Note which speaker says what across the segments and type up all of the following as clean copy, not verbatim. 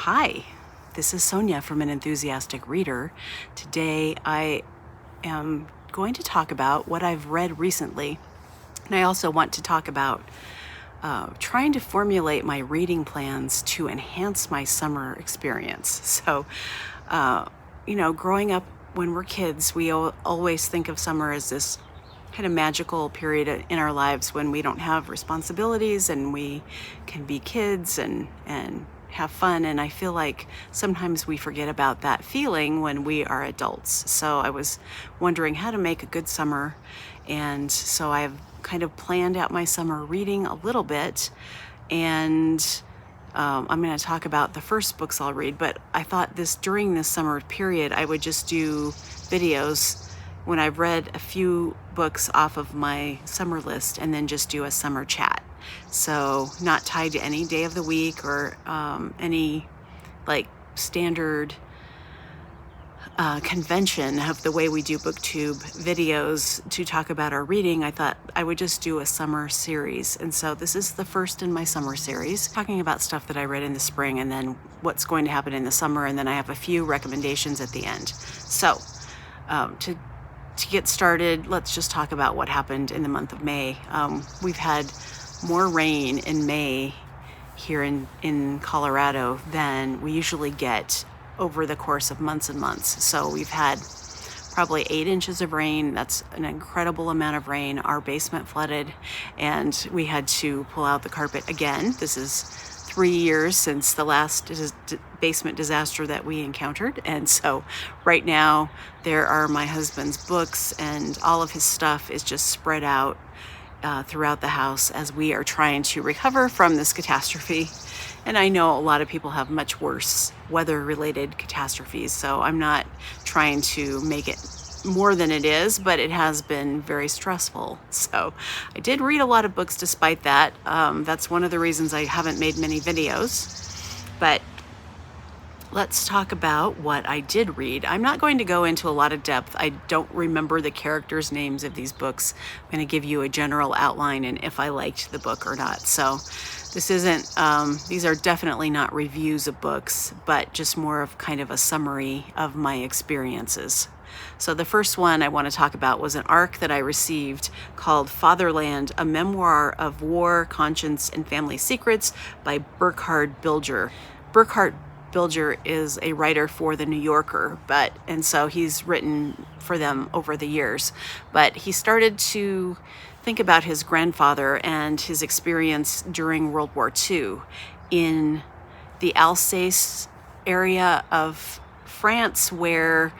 Speaker 1: Hi, this is Sonia from An Enthusiastic Reader. Today I am going to talk about what I've read recently, and I also want to talk about trying to formulate my reading plans to enhance my summer experience. So, growing up when we're kids, we always think of summer as this kind of magical period in our lives when we don't have responsibilities and we can be kids and have fun. And I feel like sometimes we forget about that feeling when we are adults. So I was wondering how to make a good summer. And so I've kind of planned out my summer reading a little bit. And I'm going to talk about the first books I'll read, but I thought during this summer period, I would just do videos when I've read a few books off of my summer list and then just do a summer chat. So not tied to any day of the week or any like standard convention of the way we do booktube videos to talk about our reading. I thought I would just do a summer series. And so this is the first in my summer series, talking about stuff that I read in the spring and then what's going to happen in the summer. And then I have a few recommendations at the end. So to get started, let's just talk about what happened in the month of May. We've had more rain in May here in Colorado than we usually get over the course of months and months. So we've had probably 8 inches of rain. That's an incredible amount of rain. Our basement flooded and we had to pull out the carpet again. This is 3 years since the last basement disaster that we encountered. And so right now there are my husband's books and all of his stuff is just spread out throughout the house as we are trying to recover from this catastrophe. And I know a lot of people have much worse weather-related catastrophes, so I'm not trying to make it more than it is, but it has been very stressful. So I did read a lot of books despite that. That's one of the reasons I haven't made many videos. But let's talk about what I did read. I'm not going to go into a lot of depth. I don't remember the characters' names of these books. I'm going to give you a general outline and if I liked the book or not. So this isn't, these are definitely not reviews of books, but just more of kind of a summary of my experiences. So the first one I want to talk about was an ARC that I received called Fatherland, a Memoir of War, Conscience, and Family Secrets by Burkhard Bilger. Burkhard Bilger is a writer for The New Yorker, and so he's written for them over the years. But he started to think about his grandfather and his experience during World War II in the Alsace area of France, where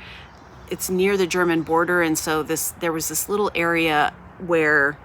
Speaker 1: it's near the German border. And so there was this little area where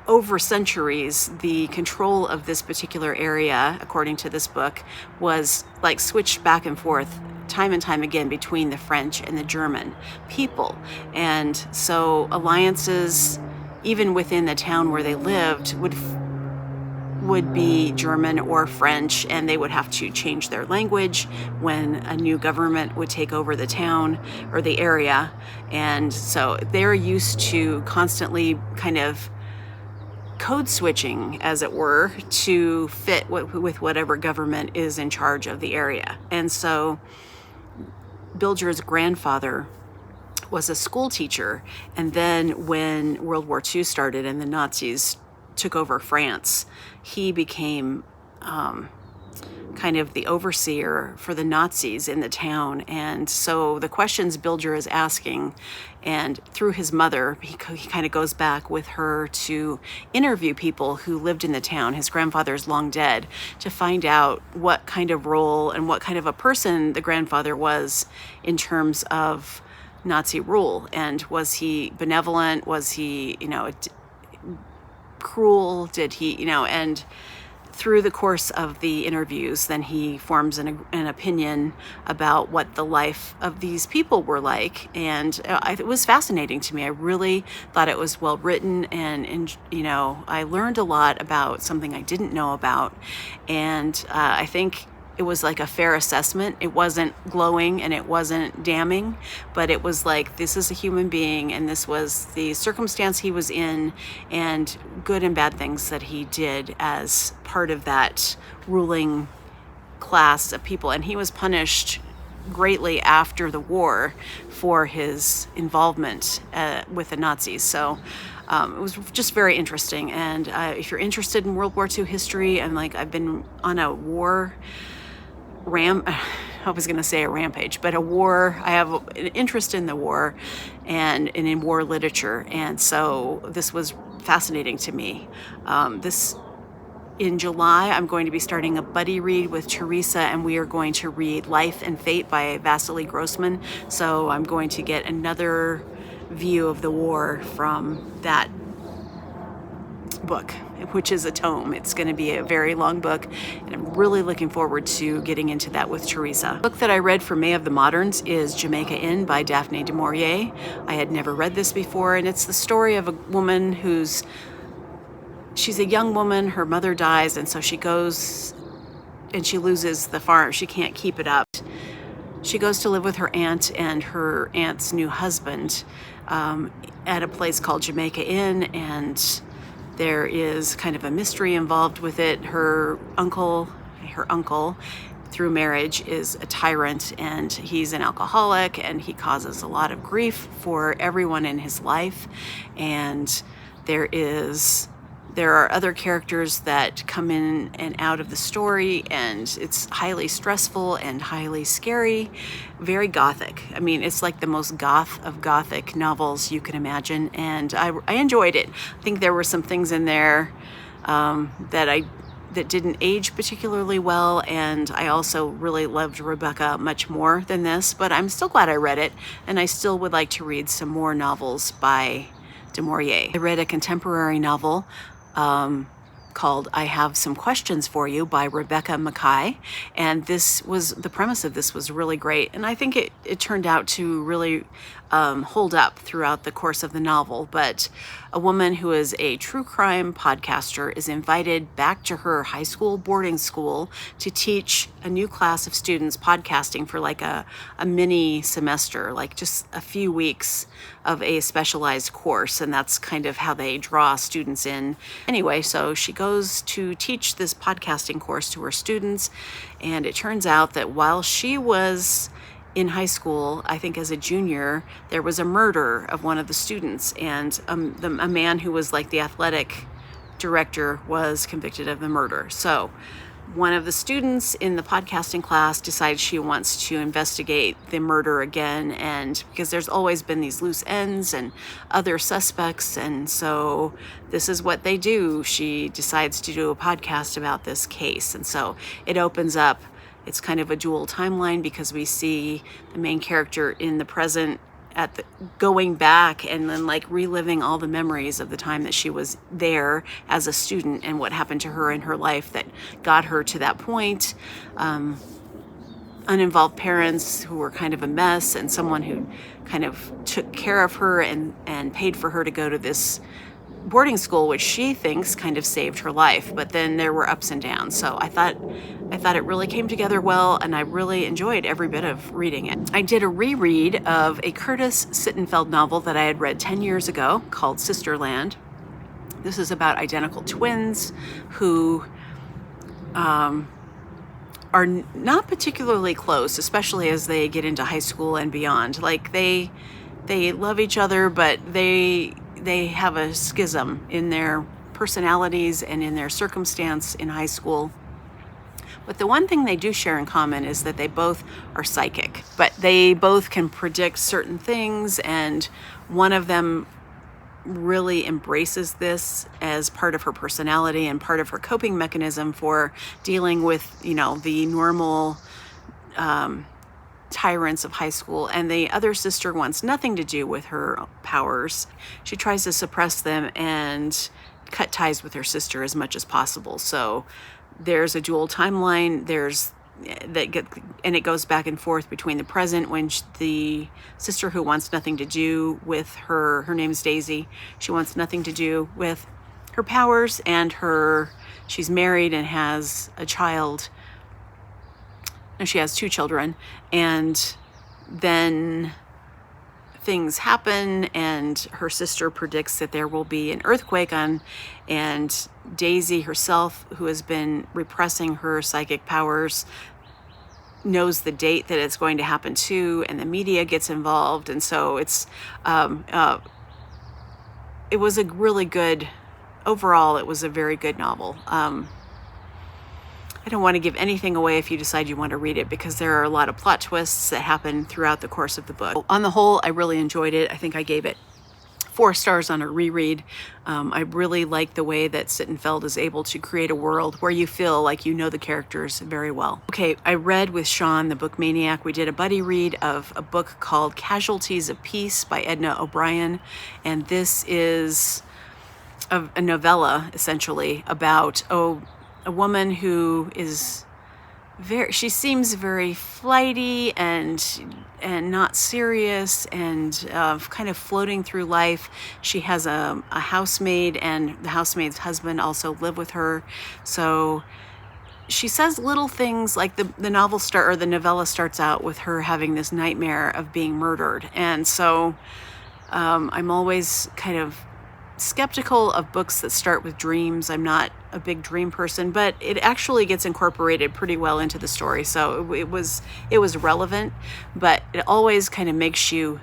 Speaker 1: over centuries, the control of this particular area, according to this book, was like switched back and forth time and time again between the French and the German people. And so alliances, even within the town where they lived, would be German or French, and they would have to change their language when a new government would take over the town or the area. And so they're used to constantly kind of code switching, as it were, to fit with whatever government is in charge of the area. And so Bilger's grandfather was a school teacher, and then when World War II started and the Nazis took over France, he became kind of the overseer for the Nazis in the town. And so the questions Bilger is asking, and through his mother, he kind of goes back with her to interview people who lived in the town. His grandfather's long dead, to find out what kind of role and what kind of a person the grandfather was in terms of Nazi rule. And was he benevolent? Was he, cruel? Did he, and through the course of the interviews, then he forms an opinion about what the life of these people were like. And it was fascinating to me. I really thought it was well written, and I learned a lot about something I didn't know about. And I think it was like a fair assessment. It wasn't glowing and it wasn't damning, but it was like, this is a human being and this was the circumstance he was in, and good and bad things that he did as part of that ruling class of people, and he was punished greatly after the war for his involvement with the Nazis. So it was just very interesting. And if you're interested in World War II history, and like I've been on a war I was going to say a rampage, but I have an interest in the war and in war literature. And so this was fascinating to me. In July, I'm going to be starting a buddy read with Teresa, and we are going to read Life and Fate by Vasily Grossman. So I'm going to get another view of the war from that book, which is a tome. It's going to be a very long book, and I'm really looking forward to getting into that with Teresa. The book that I read for May of the Moderns is Jamaica Inn by Daphne du Maurier. I had never read this before, and it's the story of a woman she's a young woman, her mother dies, and so she goes and she loses the farm. She can't keep it up. She goes to live with her aunt and her aunt's new husband at a place called Jamaica Inn, and there is kind of a mystery involved with it. Her uncle, through marriage, is a tyrant, and he's an alcoholic, and he causes a lot of grief for everyone in his life. And there are other characters that come in and out of the story, and it's highly stressful and highly scary, very gothic. I mean, it's like the most goth of gothic novels you can imagine, and I enjoyed it. I think there were some things in there that didn't age particularly well, and I also really loved Rebecca much more than this, but I'm still glad I read it, and I still would like to read some more novels by du Maurier. I read a contemporary novel called I Have Some Questions for You by Rebecca Makkai, and the premise of this was really great, and I think it turned out to really hold up throughout the course of the novel. But a woman who is a true crime podcaster is invited back to her high school boarding school to teach a new class of students podcasting for like a mini semester, like just a few weeks of a specialized course, and that's kind of how they draw students in. Anyway, so she goes to teach this podcasting course to her students, and it turns out that while she was in high school, I think as a junior, there was a murder of one of the students, and a man who was like the athletic director was convicted of the murder. So one of the students in the podcasting class decides she wants to investigate the murder again, and because there's always been these loose ends and other suspects, and so this is what they do. She decides to do a podcast about this case, and so it opens up. It's kind of a dual timeline because we see the main character in the present going back and then like reliving all the memories of the time that she was there as a student and what happened to her in her life that got her to that point. Uninvolved parents who were kind of a mess, and someone who kind of took care of her and paid for her to go to this boarding school, which she thinks kind of saved her life, but then there were ups and downs. So I thought it really came together well, and I really enjoyed every bit of reading it. I did a reread of a Curtis Sittenfeld novel that I had read 10 years ago called Sisterland. This is about identical twins who are not particularly close, especially as they get into high school and beyond. Like they love each other, but they have a schism in their personalities and in their circumstance in high school. But the one thing they do share in common is that they both are psychic, but they both can predict certain things, and one of them really embraces this as part of her personality and part of her coping mechanism for dealing with, the normal tyrants of high school, and the other sister wants nothing to do with her powers. She tries to suppress them and cut ties with her sister as much as possible. So there's a dual timeline. And it goes back and forth between the present, when the sister who wants nothing to do with her name's Daisy, she wants nothing to do with her powers, and she's married and has a child. No, she has 2 children, and then things happen, and her sister predicts that there will be an earthquake and Daisy herself, who has been repressing her psychic powers, knows the date that it's going to happen too, and the media gets involved. And so it was a really good, overall, it was a very good novel. I don't want to give anything away if you decide you want to read it, because there are a lot of plot twists that happen throughout the course of the book. On the whole, I really enjoyed it. I think I gave it 4 stars on a reread. I really like the way that Sittenfeld is able to create a world where you feel like you know the characters very well. Okay, I read with Sean, the book maniac. We did a buddy read of a book called Casualties of Peace by Edna O'Brien, and this is a novella, essentially, about a woman who is she seems very flighty and not serious, and kind of floating through life. She has a housemaid, and the housemaid's husband also live with her. So she says little things like the novella starts out with her having this nightmare of being murdered. And so I'm always kind of skeptical of books that start with dreams. I'm not a big dream person, but it actually gets incorporated pretty well into the story. So it was relevant, but it always kind of makes you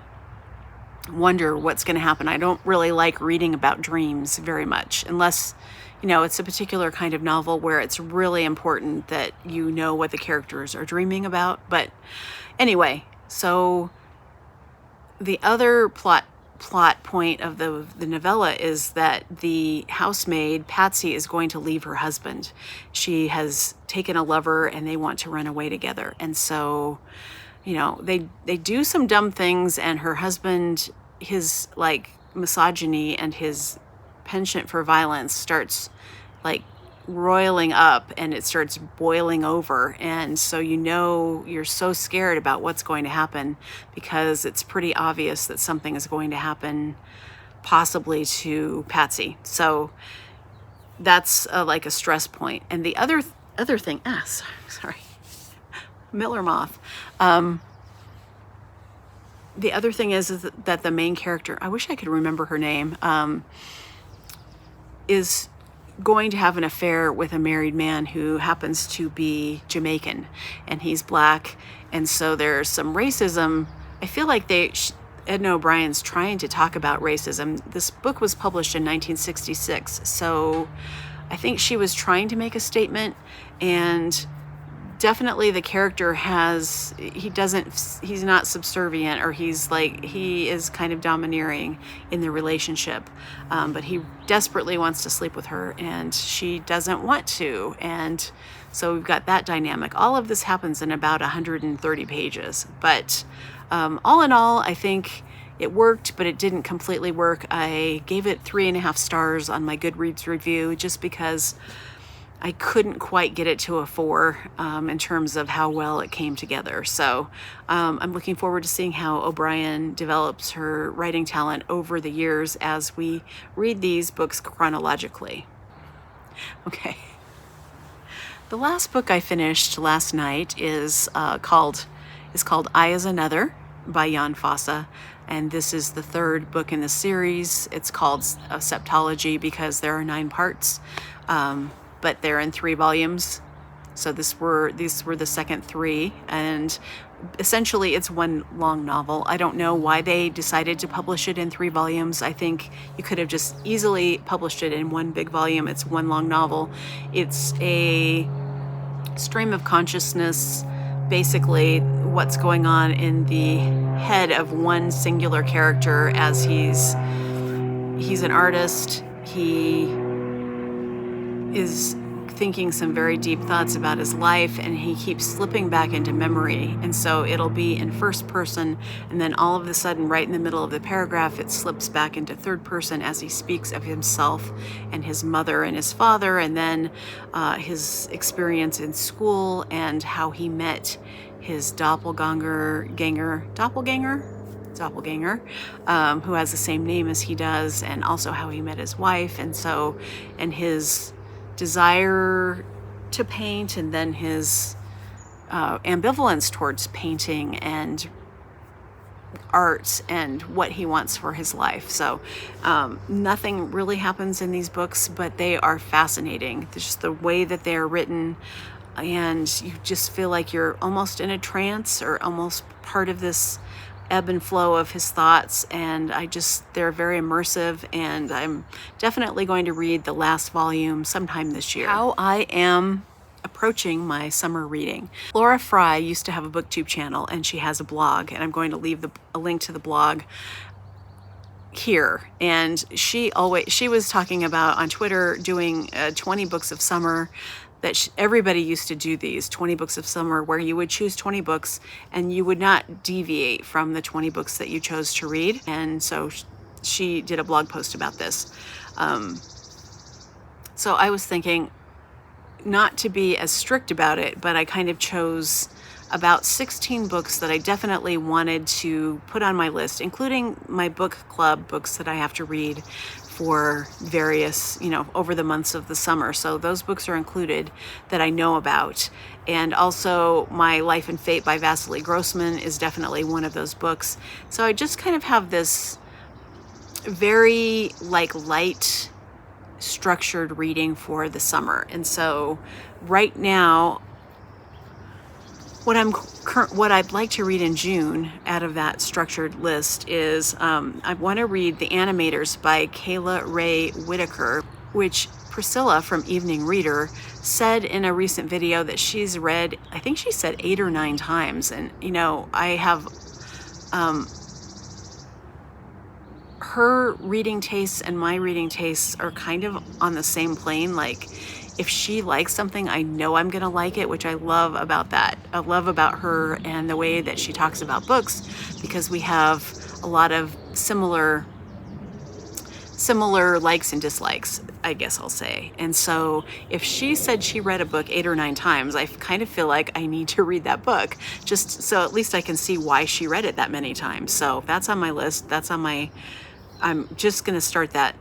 Speaker 1: wonder what's going to happen. I don't really like reading about dreams very much, unless, it's a particular kind of novel where it's really important that you know what the characters are dreaming about. But anyway, so the other plot point of the novella is that the housemaid, Patsy, is going to leave her husband. She has taken a lover and they want to run away together. And so, they do some dumb things, and her husband, his misogyny and his penchant for violence starts roiling up, and it starts boiling over. And so you're so scared about what's going to happen, because it's pretty obvious that something is going to happen, possibly to Patsy. So that's a stress point. And the other thing, sorry, Miller moth. The other thing is that the main character, I wish I could remember her name, is going to have an affair with a married man who happens to be Jamaican, and he's black. And so there's some racism. I feel like Edna O'Brien's trying to talk about racism. This book was published in 1966, so I think she was trying to make a statement. And definitely the character he's not subservient, or he is kind of domineering in the relationship, but he desperately wants to sleep with her and she doesn't want to. And so we've got that dynamic. All of this happens in about 130 pages, but all in all, I think it worked, but it didn't completely work. I gave it 3.5 stars on my Goodreads review, just because I couldn't quite get it to a 4 in terms of how well it came together. So I'm looking forward to seeing how O'Brien develops her writing talent over the years as we read these books chronologically. Okay. The last book I finished last night is called I Is Another by Jan Fosse. And this is the 3rd book in the series. It's called Septology because there are 9 parts. But they're in 3 volumes. So these were the second 3, and essentially it's one long novel. I don't know why they decided to publish it in 3 volumes. I think you could have just easily published it in one big volume. It's one long novel. It's a stream of consciousness, basically what's going on in the head of one singular character as he's an artist. He is thinking some very deep thoughts about his life, and he keeps slipping back into memory. And so it'll be in first person, and then all of a sudden, right in the middle of the paragraph, it slips back into third person as he speaks of himself and his mother and his father, and then his experience in school and how he met his doppelganger, who has the same name as he does, and also how he met his wife, and his desire to paint, and then his ambivalence towards painting, and art and what he wants for his life. So nothing really happens in these books, but they are fascinating. Just the way that they are written, and you just feel like you're almost in a trance or almost part of this ebb and flow of his thoughts. And they're very immersive, and I'm definitely going to read the last volume sometime this year. How I am approaching my summer reading. Laura Frey used to have a booktube channel, and she has a blog, and I'm going to leave a link to the blog here. And she was talking about on Twitter doing 20 books of summer, that everybody used to do these 20 books of summer, where you would choose 20 books and you would not deviate from the 20 books that you chose to read. And so she did a blog post about this. So I was thinking not to be as strict about it, but I kind of chose about 16 books that I definitely wanted to put on my list, including my book club books that I have to read for various, over the months of the summer. So those books are included that I know about. And also My Life and Fate by Vasily Grossman is definitely one of those books. So I just kind of have this very light structured reading for the summer. And so right now, what I'd like to read in June out of that structured list is I want to read The Animators by Kayla Ray Whitaker, which Priscilla from Evening Reader said in a recent video that she's read, I think she said 8 or 9 times. And I have her reading tastes and my reading tastes are kind of on the same plane. Like, if she likes something, I know I'm gonna like it, which I love about that. I love about her and the way that she talks about books, because we have a lot of similar likes and dislikes, I guess I'll say. And so if she said she read a book 8 or 9 times, I kind of feel like I need to read that book, just so at least I can see why she read it that many times. So that's on my list. I'm just gonna start that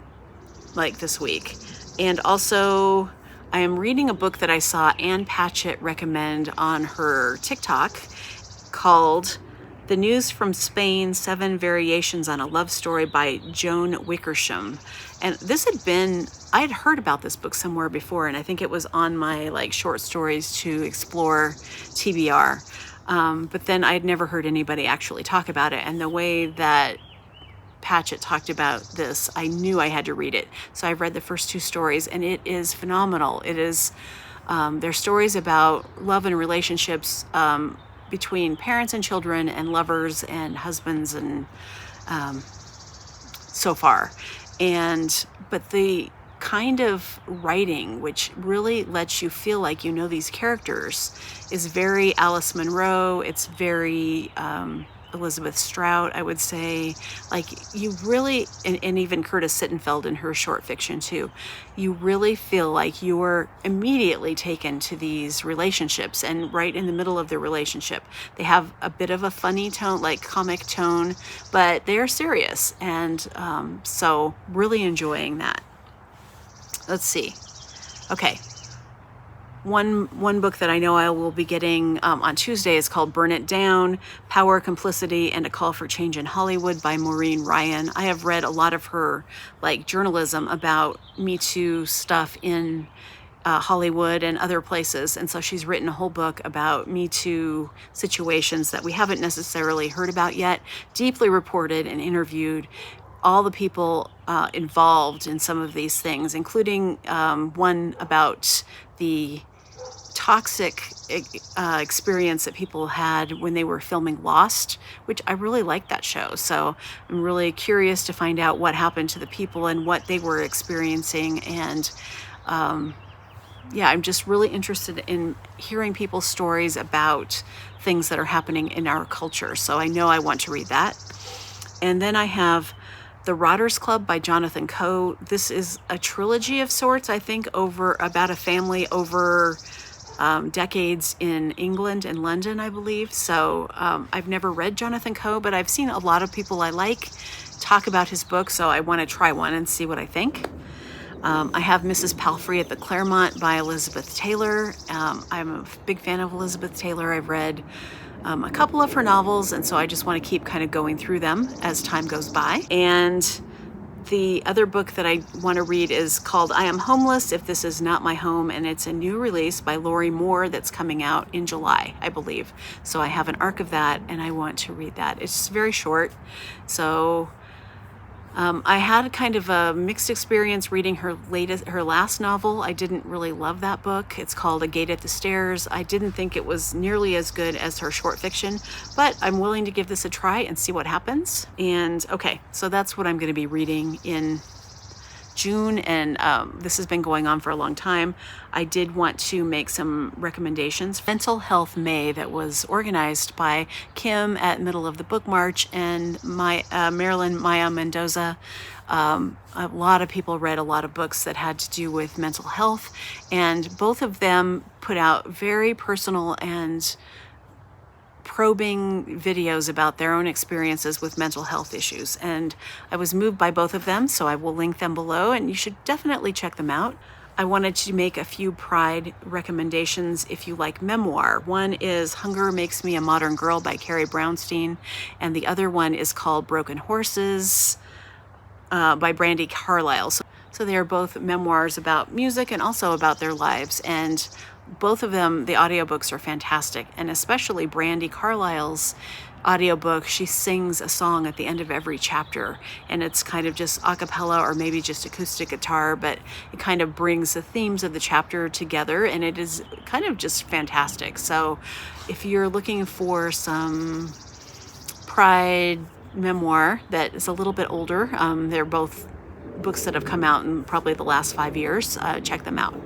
Speaker 1: this week. And also, I am reading a book that I saw Ann Patchett recommend on her TikTok called The News from Spain, 7 Variations on a Love Story by Joan Wickersham. And I had heard about this book somewhere before, and I think it was on my short stories to explore TBR. But then I'd never heard anybody actually talk about it. And the way that Patchett talked about this, I knew I had to read it. So I've read the first 2 stories, and it is phenomenal. It is, they're stories about love and relationships between parents and children and lovers and husbands and so far. But the kind of writing which really lets you feel like you know these characters is very Alice Munro. It's very Elizabeth Strout, I would say. You really, and even Curtis Sittenfeld in her short fiction too, you really feel like you're immediately taken to these relationships, and right in the middle of the relationship, they have a bit of a funny tone, comic tone, but they're serious. And so really enjoying that. Let's see. Okay. One book that I know I will be getting on Tuesday is called Burn It Down, Power, Complicity, and a Call for Change in Hollywood by Maureen Ryan. I have read a lot of her journalism about Me Too stuff in Hollywood and other places. And so she's written a whole book about Me Too situations that we haven't necessarily heard about yet, deeply reported and interviewed all the people involved in some of these things, including one about the toxic experience that people had when they were filming Lost, which I really liked that show. So I'm really curious to find out what happened to the people and what they were experiencing. And I'm just really interested in hearing people's stories about things that are happening in our culture. So I know I want to read that. And then I have The Rotters Club by Jonathan Coe. This is a trilogy of sorts, I think, about a family over decades in England and London, I believe. So I've never read Jonathan Coe, but I've seen a lot of people I like talk about his book, so I want to try one and see what I think. I have Mrs. Palfrey at the Claremont by Elizabeth Taylor. I'm a big fan of Elizabeth Taylor. I've read a couple of her novels, and so I just want to keep kind of going through them as time goes by. And the other book that I want to read is called I Am Homeless If This Is Not My Home, and it's a new release by Laurie Moore that's coming out in July, I believe. So I have an arc of that, and I want to read that. It's very short, so I had kind of a mixed experience reading her last novel. I didn't really love that book. It's called A Gate at the Stairs. I didn't think it was nearly as good as her short fiction, but I'm willing to give this a try and see what happens. And okay, so that's what I'm going to be reading in June, and this has been going on for a long time. I did want to make some recommendations. Mental Health May that was organized by Kim at Middle of the Book March and Marilyn Maya Mendoza. A lot of people read a lot of books that had to do with mental health, and both of them put out very personal and probing videos about their own experiences with mental health issues, and I was moved by both of them, so I will link them below, and you should definitely check them out. I wanted to make a few Pride recommendations if you like memoir. One is Hunger Makes Me a Modern Girl by Carrie Brownstein, and the other one is called Broken Horses by Brandi Carlile. So they are both memoirs about music and also about their lives, and both of them, the audiobooks are fantastic, and especially Brandi Carlile's audiobook. She sings a song at the end of every chapter, and it's kind of just a cappella or maybe just acoustic guitar, but it kind of brings the themes of the chapter together, and it is kind of just fantastic. So if you're looking for some Pride memoir that is a little bit older, they're both books that have come out in probably the last 5 years, check them out.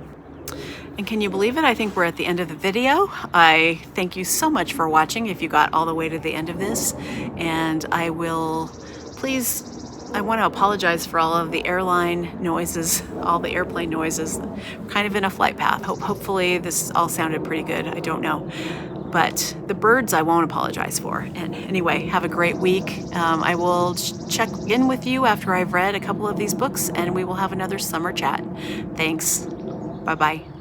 Speaker 1: And can you believe it? I think we're at the end of the video. I thank you so much for watching if you got all the way to the end of this. And I want to apologize for all of the airline noises, all the airplane noises. We're kind of in a flight path. Hopefully this all sounded pretty good. I don't know. But the birds I won't apologize for. And anyway, have a great week. I will check in with you after I've read a couple of these books, and we will have another summer chat. Thanks. Bye-bye.